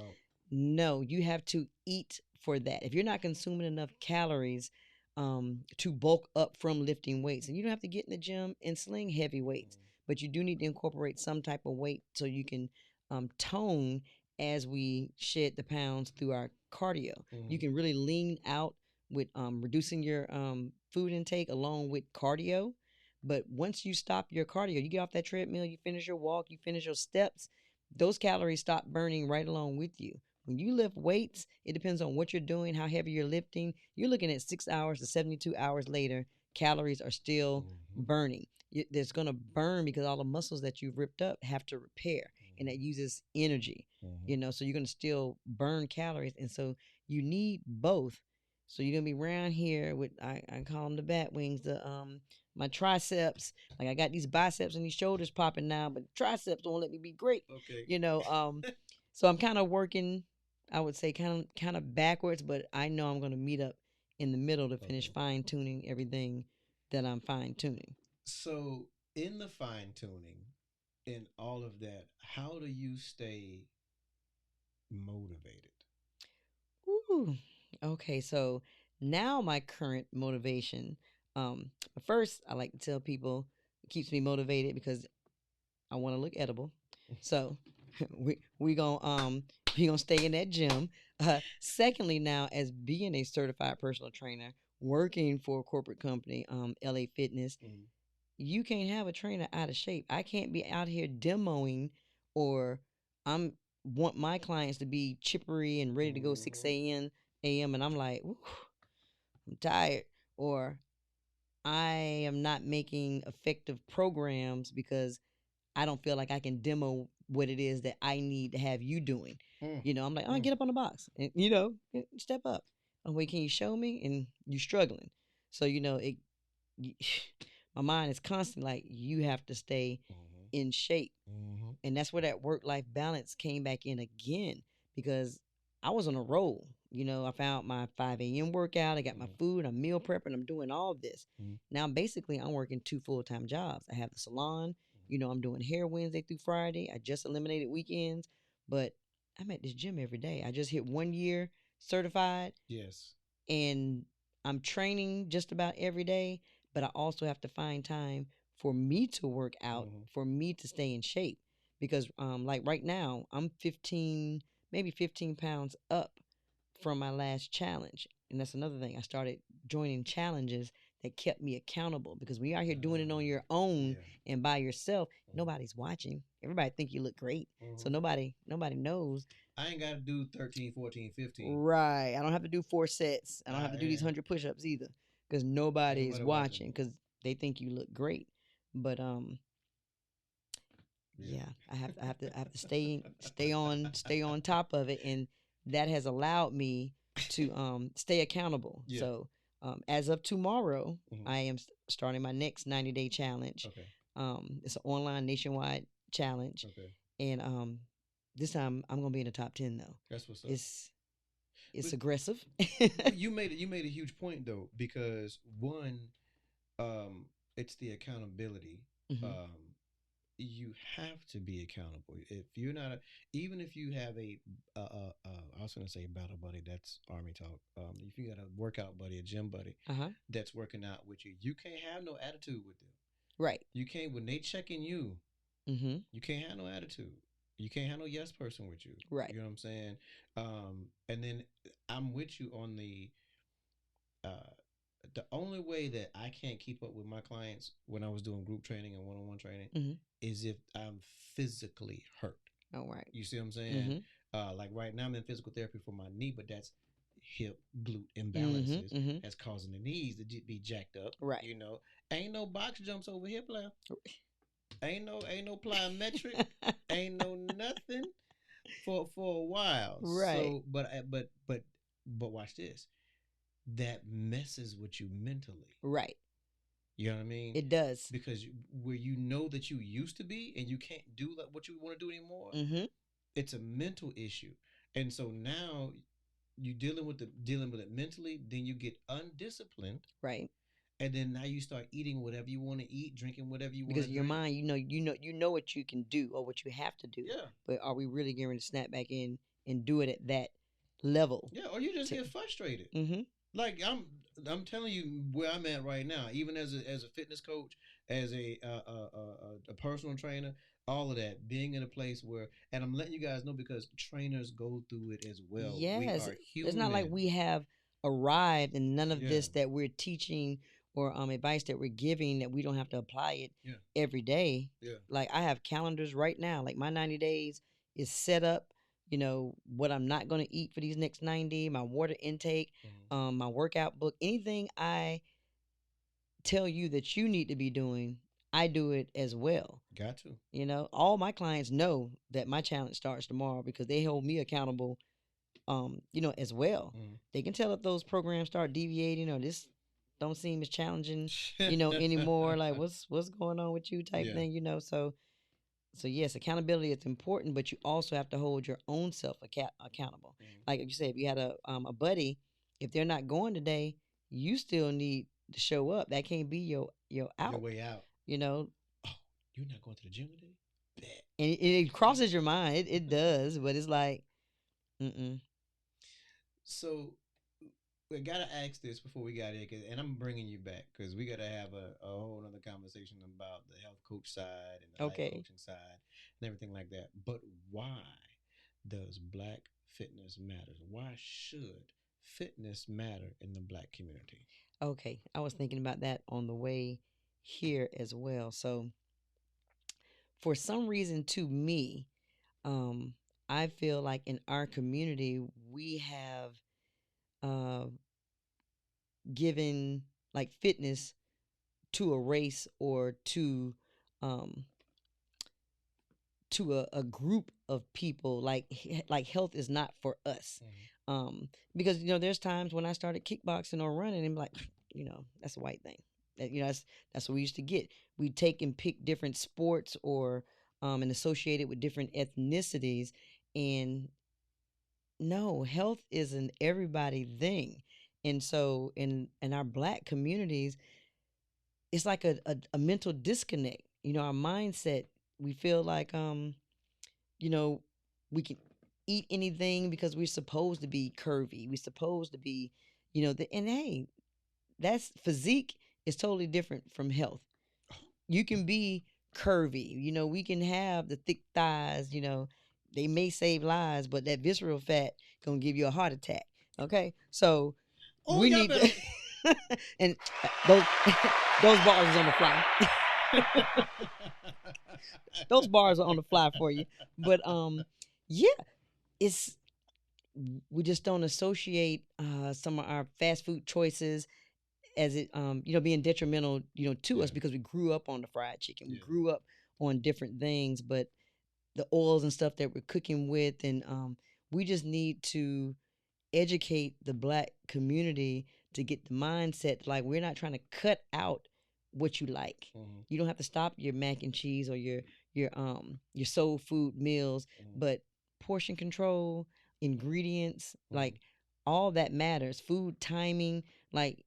No, you have to eat for that. If you're not consuming enough calories to bulk up from lifting weights, and you don't have to get in the gym and sling heavy weights, but you do need to incorporate some type of weight so you can tone as we shed the pounds through our cardio. You can really lean out with reducing your food intake along with cardio. But once you stop your cardio, you get off that treadmill, you finish your walk, you finish your steps, those calories stop burning right along with you. When you lift weights, it depends on what you're doing, how heavy you're lifting. You're looking at 6 hours to 72 hours later, calories are still burning. It's going to burn because all the muscles that you've ripped up have to repair, and that uses energy, you know, so you're going to still burn calories. And so you need both. So you're going to be around here with, I call them the bat wings, my triceps. Like I got these biceps and these shoulders popping now, but triceps don't let me be great. Okay. You know, so I'm kind of working, I would say kind of backwards, but I know I'm going to meet up in the middle to finish fine tuning everything that I'm fine tuning. So in the fine tuning, in all of that, how do you stay motivated? Ooh. Okay, so now my current motivation, first I like to tell people it keeps me motivated because I want to look edible. So we gonna stay in that gym. Secondly, now as being a certified personal trainer, working for a corporate company, LA Fitness, you can't have a trainer out of shape. I can't be out here demoing, or I'm want my clients to be chippery and ready to go 6 a.m. and I'm like, I'm tired, or I am not making effective programs because I don't feel like I can demo what it is that I need to have you doing. You know, I'm like, oh, get up on the box and, you know, step up. Oh, wait, can you show me? And you struggling. So, you know, my mind is constantly like, you have to stay in shape. And that's where that work-life balance came back in again, because I was on a roll. You know, I found my 5 a.m. workout. I got my food. I'm meal prepping. I'm doing all of this. Now, basically, I'm working 2 full-time jobs. I have the salon. You know, I'm doing hair Wednesday through Friday. I just eliminated weekends, but I'm at this gym every day. I just hit 1 year certified. Yes. And I'm training just about every day, but I also have to find time for me to work out, for me to stay in shape. Because like right now, I'm 15, maybe 15 pounds up from my last challenge. And that's another thing. I started joining challenges that kept me accountable, because when you're out here doing it on your own and by yourself, nobody's watching. Everybody think you look great. So nobody knows. I ain't got to do 13, 14, 15. Right. I don't have to do 4 sets. I don't have to do these 100 push-ups either, because nobody's watching, because they think you look great. But yeah, I have to stay on top of it, and that has allowed me to stay accountable. Yeah. So as of tomorrow, I am starting my next 90-day challenge. Okay. It's an online nationwide challenge. Okay. And this time I'm gonna be in the top 10 though. That's what's up. It's aggressive. You made a huge point though, because one, um, it's the accountability. Hmm. Um, you have to be accountable. If you're not, even if you have I was gonna say battle buddy, that's army talk. If you got a workout buddy, a gym buddy Uh-huh. that's working out with you, you can't have no attitude with them. Right. You can't when they checking you. Hmm. You can't have no attitude. You can't have no yes person with you. Right. You know what I'm saying? And then I'm with you on uh, the only way that I can't keep up with my clients when I was doing group training and one-on-one training Hmm. is if I'm physically hurt. All right. You see what I'm saying? Hmm. Like right now I'm in physical therapy for my knee, but that's hip glute Hmm. imbalances Hmm. that's causing the knees to be jacked up. Right. You know, ain't no box jumps over hip left. Ain't no plyometric. Ain't no nothing for a while. Right. So, but watch this. That messes with you mentally. Right. You know what I mean? It does. Because where you know that you used to be and you can't do like what you want to do anymore, Hmm. it's a mental issue. And so now you dealing with it mentally, then you get undisciplined, Right. and then now you start eating whatever you want to eat, drinking whatever you want Because to in your drink. mind, you know what you can do or what you have to do. Yeah. But are we really going to snap back in and do it at that level? Yeah, or you just get frustrated. Mm-hmm. Like I'm telling you where I'm at right now. Even as a fitness coach, as a personal trainer, all of that, being in a place where, and I'm letting you guys know because trainers go through it as well. We Yes. are human. It's not like we have arrived and none of Yeah. this that we're teaching or advice that we're giving that we don't have to apply it Yeah. every day. Yeah. Like I have calendars right now. Like my 90 days is set up. You know what I'm not going to eat for these next 90. My water intake, my workout book, anything I tell you that you need to be doing, I do it as well. Got to. You know, all my clients know that my challenge starts tomorrow because they hold me accountable. As well. They can tell if those programs start deviating or this don't seem as challenging, anymore. Like what's going on with you type Yeah. thing. So yes, accountability is important, but you also have to hold your own self accountable. Like you said, if you had a buddy, if they're not going today, you still need to show up. That can't be your out. Your way out. Oh, you're not going to the gym today? Bet. And it crosses your mind. It does, but it's like, mm-mm. So we gotta ask this before we got here, and I'm bringing you back because we gotta have a whole other conversation about the health coach side and the life coaching side and everything like that. But why does Black fitness matter? Why should fitness matter in the Black community? Okay, I was thinking about that on the way here as well. So, for some reason, to me, I feel like in our community we have given like fitness to a race or to a group of people. Like health is not for us. Because there's times when I started kickboxing or running and like that's a white thing. That's what we used to get. We take and pick different sports or and associate it with different ethnicities. And no, health is an everybody thing. And so in our Black communities, it's like a mental disconnect. Our mindset, we feel like we can eat anything because we're supposed to be curvy. We're supposed to be, and hey, that's physique is totally different from health. You can be curvy. We can have the thick thighs. They may save lives, but that visceral fat gonna give you a heart attack. Okay, so we need to, and those those bars is on the fly. Those bars are on the fly for you. But yeah, we just don't associate some of our fast food choices as it being detrimental to us because we grew up on the fried chicken. We grew up on different things, but the oils and stuff that we're cooking with, and we just need to educate the Black community to get the mindset like we're not trying to cut out what you like. You don't have to stop your mac and cheese or your soul food meals, but portion control, ingredients, like all that matters. Food timing, like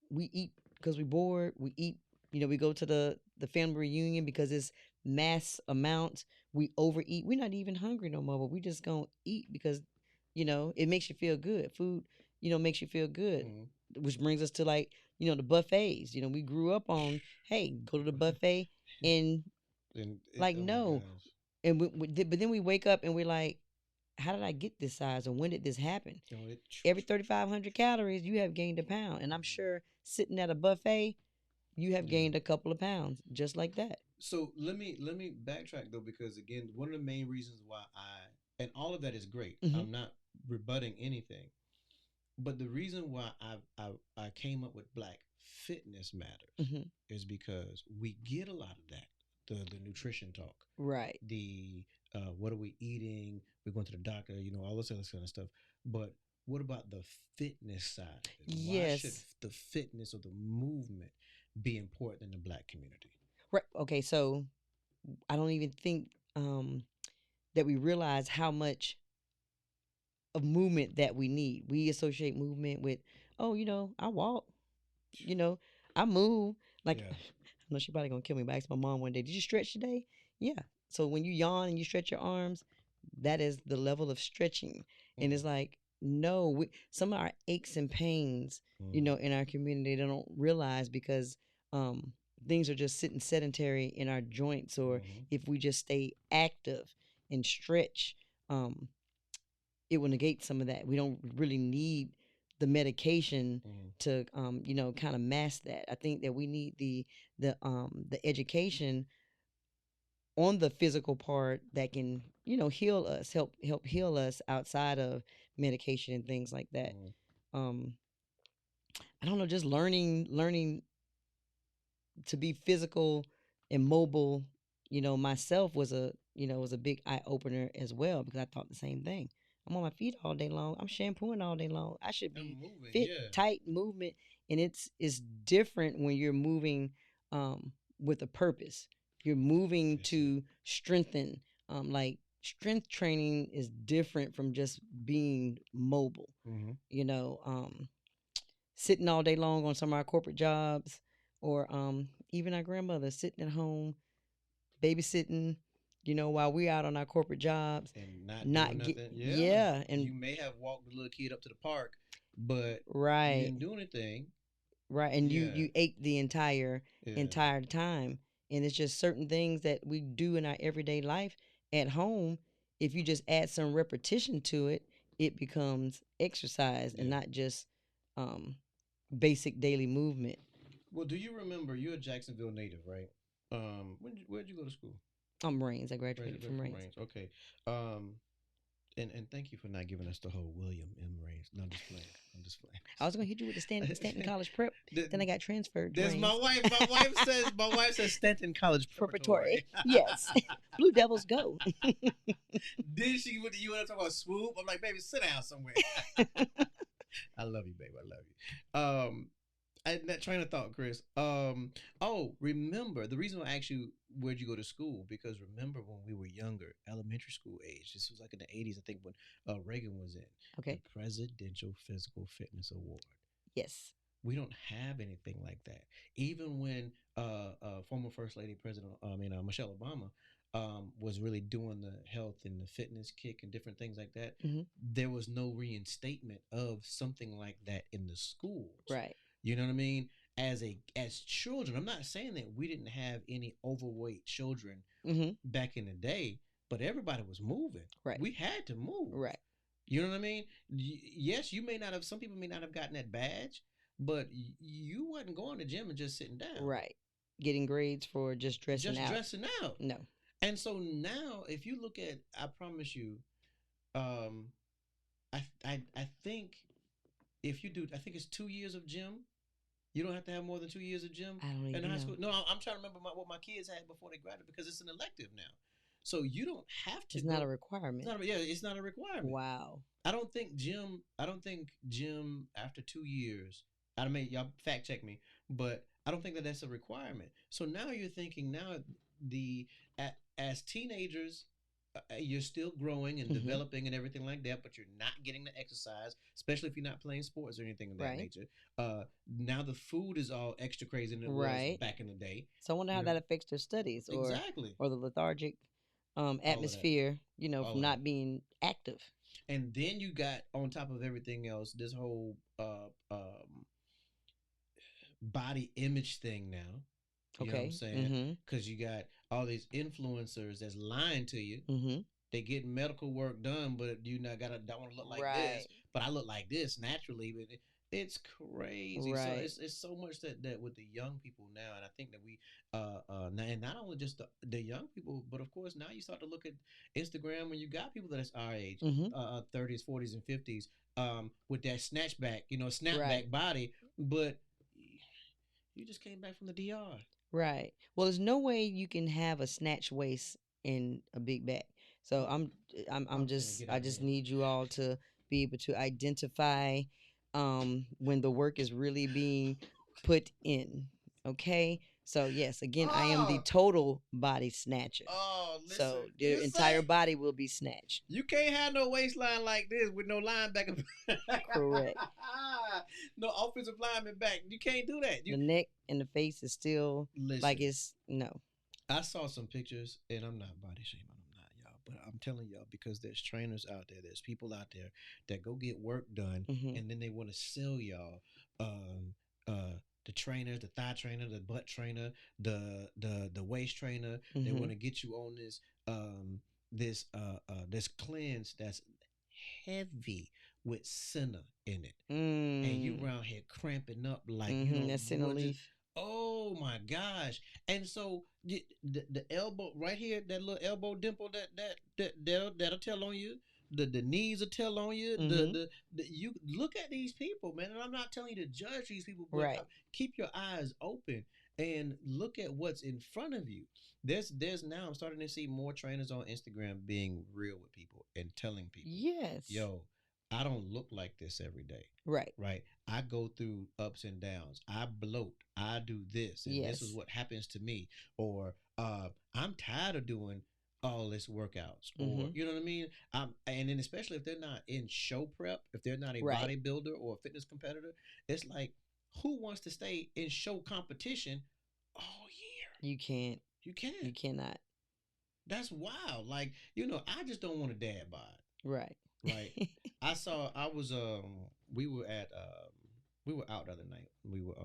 we eat because we bored. We eat, we go to the family reunion because it's mass amounts. We overeat. We're not even hungry no more, but we just gonna eat because, it makes you feel good. Food, makes you feel good, which brings us to like, the buffets. We grew up on, hey, go to the buffet and like oh my no, gosh. and but then we wake up and we're like, how did I get this size, or when did this happen? Every 3,500 calories, you have gained a pound, and I'm sure sitting at a buffet, you have gained a couple of pounds just like that. So let me backtrack though, because again, one of the main reasons why and all of that is great. I'm not rebutting anything, but the reason why I came up with Black Fitness Matters is because we get a lot of that, the nutrition talk, Right? the what are we eating? We're going to the doctor, all this other kind of stuff. But what about the fitness side of it? Why should Yes. the fitness or the movement be important in the Black community? Right. Okay. So I don't even think that we realize how much of movement that we need. We associate movement with, oh, I walk, I move. Like, Yeah. I know she probably gonna kill me, but I asked my mom one day, did you stretch today? Yeah. So when you yawn and you stretch your arms, that is the level of stretching. And it's like, no, some of our aches and pains, in our community, they don't realize because things are just sitting sedentary in our joints, or if we just stay active and stretch, it will negate some of that. We don't really need the medication to kind of mask that. I think that we need the education on the physical part that can heal us, help heal us outside of medication and things like that. I don't know, just learning to be physical and mobile, myself was a big eye opener as well, because I thought the same thing. I'm on my feet all day long. I'm shampooing all day long. I should be moving, fit, tight movement, and it's different when you're moving with a purpose. You're moving to strengthen. Like strength training is different from just being mobile. Sitting all day long on some of our corporate jobs, or even our grandmother sitting at home babysitting, while we're out on our corporate jobs and not doing get nothing. yeah, and you may have walked the little kid up to the park, but you right, didn't do anything. right, and you ate the entire time, and it's just certain things that we do in our everyday life at home. If you just add some repetition to it, it becomes exercise and not just basic daily movement. Well, do you remember, you're a Jacksonville native, right? Where'd you go to school? Rains. I graduated from Rains. Okay. And thank you for not giving us the whole William M. Rains. No, I'm just playing. I'm just playing. I was gonna hit you with the Stanton College Prep. Then I got transferred. There's Rains. my wife. My wife says Stanton College Preparatory. Yes. Blue Devils go. Did she? What you want to talk about? Swoop? I'm like, baby, sit down somewhere. I love you, baby. I love you. That train of thought, Chris. Oh, remember the reason I asked you where'd you go to school, because remember when we were younger, elementary school age. This was like in the '80s, I think, when Reagan was in. Okay. The Presidential Physical Fitness Award. Yes. We don't have anything like that. Even when former First Lady President, Michelle Obama, was really doing the health and the fitness kick and different things like that, there was no reinstatement of something like that in the schools. Right. You know what I mean? As children, I'm not saying that we didn't have any overweight children back in the day, but everybody was moving. Right. We had to move. Right. You know what I mean? Yes, you may not have. Some people may not have gotten that badge, but you wasn't going to the gym and just sitting down. Right. Getting grades for just dressing out. Just dressing out. No. And so now, if you look at, I promise you, I think if you do, I think it's 2 years of gym. You don't have to have more than 2 years of gym I don't even in high know. school. No, I'm trying to remember what my kids had before they graduated, because it's an elective now. So you don't have to. It's not a requirement. It's not a requirement. Wow. I don't think gym after 2 years. I don't mean, y'all fact check me, but I don't think that that's a requirement. So now you're thinking, now as teenagers you're still growing and Mm-hmm. developing and everything like that, but you're not getting the exercise, especially if you're not playing sports or anything of that Right. nature. Now the food is all extra crazy than it was Right. back in the day. So I wonder how You know, that affects their studies exactly. or the lethargic All of that. atmosphere, All from of that. not being active. And then you got on top of everything else this whole body image thing now. You know what I'm Okay. saying? Mm-hmm. Because you got all these influencers that's lying to you. Mm-hmm. They get medical work done, but you not gotta don't want to look like this. Right. But I look like this naturally. But it's crazy. So Right. it's so much that with the young people now, and I think that we and not only just the young people, but of course now you start to look at Instagram when you got people that's our age, Mm-hmm. 30s, 40s, and 50s, with that snatchback, Right. snapback body, but you just came back from the DR. Right. Well, there's no way you can have a snatch waist and a big back. So I'm I'm saying just get I out just there. need you all to be able to identify when the work is really being put in. Okay? So yes, again, I am the Oh, total body snatcher. listen, So you their entire say body will be snatched. you can't have no waistline like this with no linebacker. Correct. No offensive lineman back. You can't do that. The neck and the face is still Listen. like it's no. I saw some pictures, and I'm not body shaming. I'm not, y'all, but I'm telling y'all because there's trainers out there, there's people out there that go get work done, Mm-hmm. and then they want to sell y'all the trainers, the thigh trainer, the butt trainer, the waist trainer. They Mm-hmm. want to get you on this cleanse that's heavy with senna in it, and you Mm. around here cramping up like Mm-hmm. That's in a what just. leaf. Oh my gosh! And so the elbow right here, that little elbow dimple that'll tell on you. The knees will tell on you. Mm-hmm. You look at these people, man. And I'm not telling you to judge these people, but Right. keep your eyes open and look at what's in front of you. There's now I'm starting to see more trainers on Instagram being real with people and telling people, Yes. yo, I don't look like this every day. Right. Right. I go through ups and downs. I bloat. I do this, and this is Yes. what happens to me. Or I'm tired of doing all this workouts. Or Mm-hmm. you know what I mean. And then especially if they're not in show prep, if they're not a Right. bodybuilder or a fitness competitor, it's like who wants to stay in show competition all year? You can't. You can't. You cannot. That's wild. Like I just don't want a dad bod. Right. Right. I was we were out the other night. We were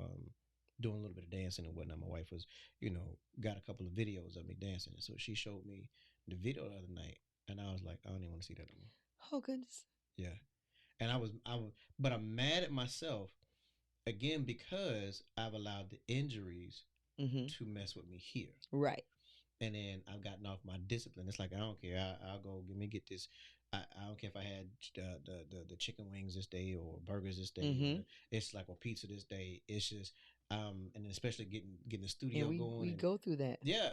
doing a little bit of dancing and whatnot. My wife was, got a couple of videos of me dancing. And so she showed me the video the other night and I was like, I don't even want to see that anymore. Oh goodness. Yeah. And but I'm mad at myself again because I've allowed the injuries Mm-hmm. to mess with me here. Right. And then I've gotten off my discipline. It's like I don't care. I'll go get this. I don't care if I had the chicken wings this day or burgers this day. Mm-hmm. It's like or pizza this day. It's just and then especially getting the studio And going. we go through that. Yeah,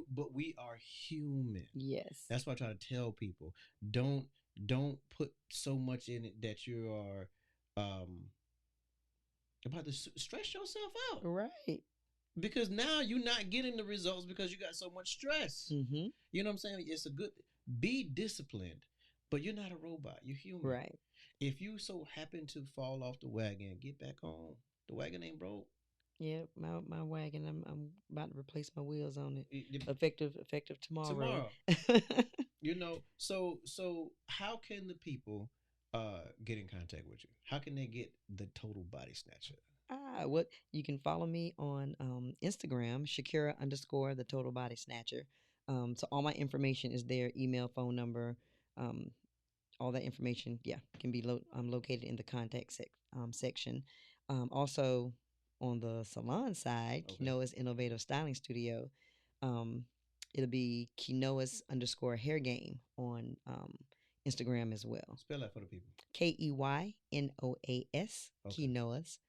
but we are human. Yes. That's what I try to tell people. Don't put so much in it that you are about to stress yourself out. Right. Because now you're not getting the results because you got so much stress. Mm-hmm. You know what I'm saying? It's be disciplined, but you're not a robot. You're human. Right. If you so happen to fall off the wagon, get back on. The wagon ain't broke. Yeah, my wagon. I'm about to replace my wheels on it. Effective tomorrow. So how can the people get in contact with you? How can they get the Total Body Snatcher? What you can follow me on Instagram, Shakira _ the Total Body Snatcher. So all my information is there, email, phone number, all that information. Yeah, can be located in the contact section. Also on the salon side, Okay. Keynoa's Innovative Styling Studio. It'll be Keynoa's _ hair game on Instagram as well. Spell that for the people. KEYNOAS. Okay. Keynoa's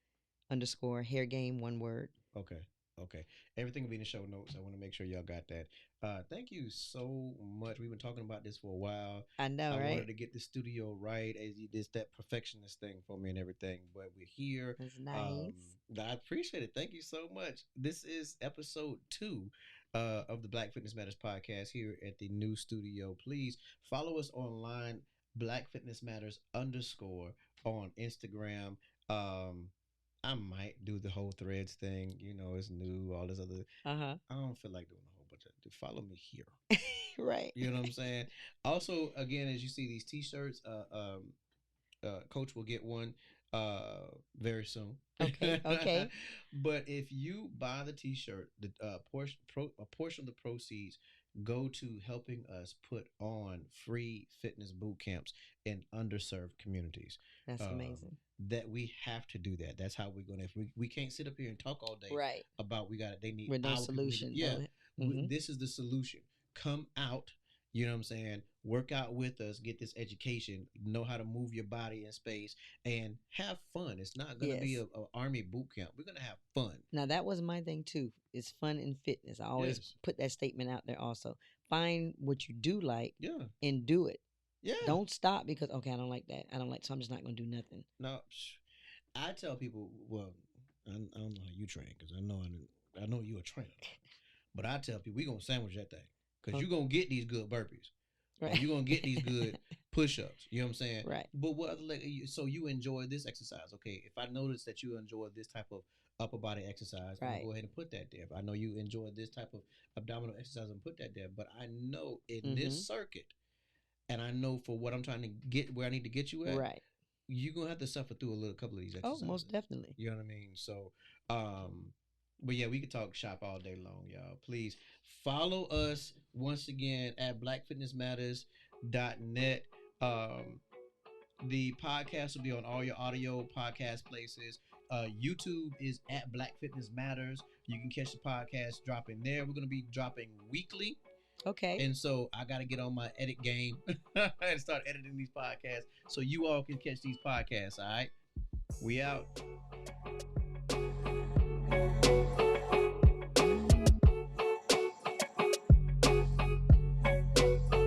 _ hair game, one word. Okay. Everything will be in the show notes. I want to make sure y'all got that. Thank you so much. We've been talking about this for a while. I know, right? I wanted to get the studio right. As you did that perfectionist thing for me and everything, but we're here. That's nice. I appreciate it. Thank you so much. This is episode 2 of the Black Fitness Matters podcast here at the new studio. Please follow us online, Black Fitness Matters underscore on Instagram. I might do the whole threads thing. You know, it's new, all this other. I don't feel like doing a whole bunch of it. Follow me here. Right. You know what I'm saying? Also, again, as you see these t-shirts, Coach will get one very soon. Okay. Okay. But if you buy the t-shirt, the a portion of the proceeds go to helping us put on free fitness boot camps in underserved communities. That's amazing. That we have to do that. That's how we're gonna. If we can't sit up here and talk all day, right? About they need with no solution. Yeah, this is the solution. Come out. You know what I'm saying? Work out with us, get this education, know how to move your body in space, and have fun. It's not going to be a army boot camp. We're going to have fun. Now, that was my thing, too. It's fun and fitness. I always put that statement out there also. Find what you do like and do it. Yeah. Don't stop because, okay, I don't like that. So I'm just not going to do nothing. No, I tell people, well, I don't know how you train because I know you're a trainer. But I tell people, we're going to sandwich that thing. Because you're going to get these good burpees. Right. You're going to get these good push-ups. You know what I'm saying? Right. But what other so you enjoy this exercise. Okay, if I notice that you enjoy this type of upper body exercise, I'm going to go ahead and put that there. If I know you enjoy this type of abdominal exercise, I'm put that there. But I know in this circuit, and I know for what I'm trying to get, where I need to get you at, right, you're going to have to suffer through a couple of these exercises. Oh, most definitely. You know what I mean? So, but yeah, we could talk shop all day long, y'all. Please follow us once again at blackfitnessmatters.net. The podcast will be on all your audio podcast places. YouTube is at Black Fitness Matters. You can catch the podcast dropping there. We're going to be dropping weekly. Okay. And so I got to get on my edit game and start editing these podcasts so you all can catch these podcasts, all right? We out.